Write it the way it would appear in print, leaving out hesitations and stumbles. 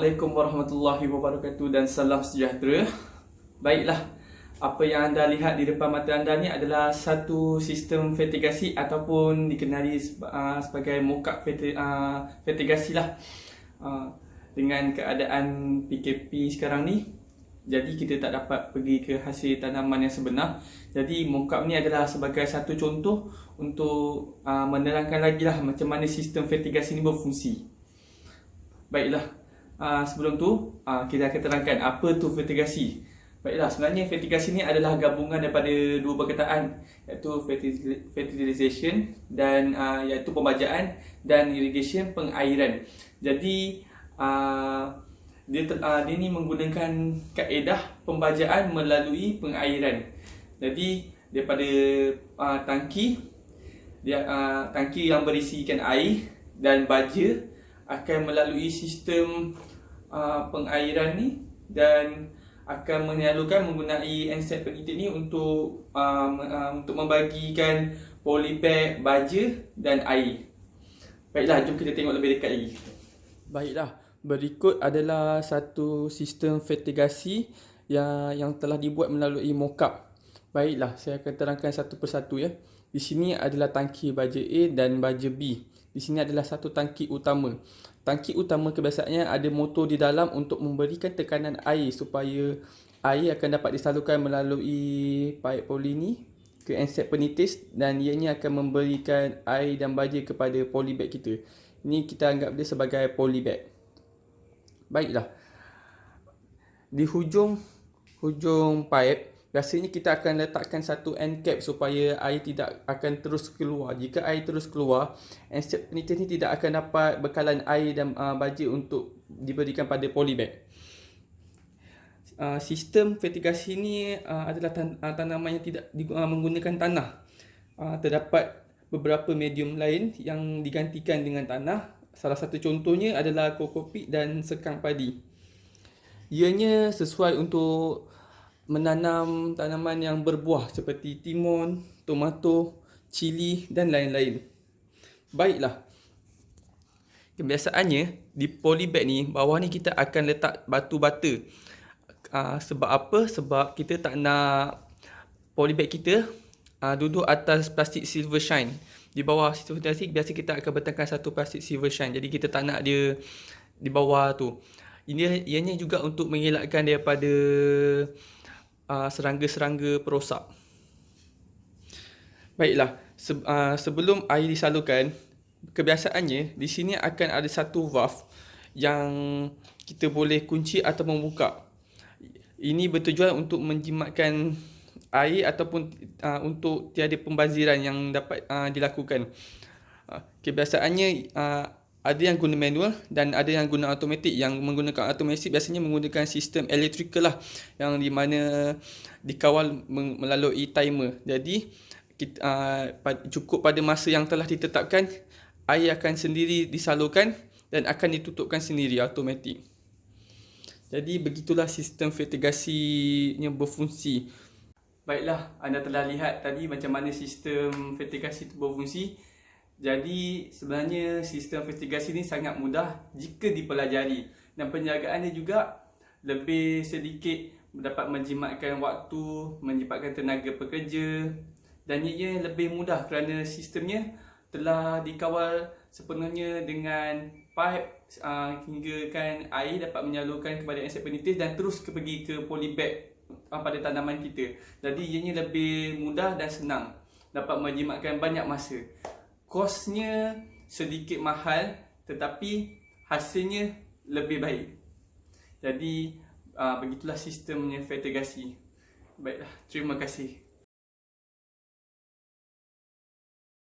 Assalamualaikum warahmatullahi wabarakatuh dan salam sejahtera. Baiklah, apa yang anda lihat di depan mata anda ni adalah satu sistem vertigasi ataupun dikenali sebagai mockup vertigasi lah. Dengan keadaan PKP sekarang ni, jadi kita tak dapat pergi ke hasil tanaman yang sebenar. Jadi mockup ni adalah sebagai satu contoh untuk menerangkan lagi lah macam mana sistem vertigasi ni berfungsi. Baiklah, sebelum tu kita akan terangkan apa tu vertigasi. Baiklah, sebenarnya vertigasi ni adalah gabungan daripada dua perkataan, iaitu fertilization dan iaitu pembajaan, dan irrigation, pengairan. Jadi dia ni menggunakan kaedah pembajaan melalui pengairan. Jadi daripada tangki yang berisikan air dan baja akan melalui sistem pengairan ni dan akan menyalurkan menggunakan enset penitik ni untuk membagikan polybag, baja dan air. Baiklah, jom kita tengok lebih dekat lagi. Baiklah, berikut adalah satu sistem vertigasi yang telah dibuat melalui mockup. Baiklah, saya akan terangkan satu persatu ya. Di sini adalah tangki baja A dan baja B. Di sini adalah satu tangki utama. Tangki utama kebiasaannya ada motor di dalam untuk memberikan tekanan air supaya air akan dapat disalurkan melalui pipe poli ni ke enset penitis, dan ianya akan memberikan air dan baja kepada polybag kita. Ini kita anggap dia sebagai polybag. Baiklah. Di hujung pipe biasanya kita akan letakkan satu end cap supaya air tidak akan terus keluar. Jika air terus keluar, enset penitis ni tidak akan dapat bekalan air dan baja untuk diberikan pada polybag. Sistem vertigasi ni adalah tanaman yang tidak menggunakan tanah. Terdapat beberapa medium lain yang digantikan dengan tanah. Salah satu contohnya adalah kokopit dan sekang padi. Ianya sesuai untuk menanam tanaman yang berbuah seperti timun, tomato, cili dan lain-lain. Baiklah. Kebiasaannya di polybag ni, bawah ni kita akan letak batu bata. Sebab apa? Sebab kita tak nak polybag kita duduk atas plastik silver shine. Di bawah sistem vertigasi biasa kita akan bentangkan satu plastik silver shine. Jadi kita tak nak dia di bawah tu. Ianya juga untuk mengelakkan daripada serangga-serangga perosak. Baiklah, sebelum air disalurkan, kebiasaannya di sini akan ada satu valve yang kita boleh kunci atau membuka. Ini bertujuan untuk menjimatkan air ataupun untuk tiada pembaziran yang dapat dilakukan. Kebiasaannya ada yang guna manual dan ada yang guna automatik. Yang menggunakan automatik biasanya menggunakan sistem electrical lah, yang di mana dikawal melalui timer. Jadi cukup pada masa yang telah ditetapkan, air akan sendiri disalurkan dan akan ditutupkan sendiri automatik. Jadi begitulah sistem vertigasinya berfungsi. Baiklah, anda telah lihat tadi macam mana sistem vertigasi itu berfungsi. Jadi sebenarnya sistem vertigasi ni sangat mudah jika dipelajari, dan penjagaannya juga lebih sedikit dapat menjimatkan waktu, menyempatkan tenaga pekerja, dan ia lebih mudah kerana sistemnya telah dikawal sepenuhnya dengan pipe hingga kan air dapat menyalurkan kepada enset penitis dan terus pergi ke polybag pada tanaman kita. Jadi ianya lebih mudah dan senang, dapat menjimatkan banyak masa. Kosnya sedikit mahal tetapi hasilnya lebih baik. Jadi begitulah sistemnya vertigasi. Baiklah, terima kasih.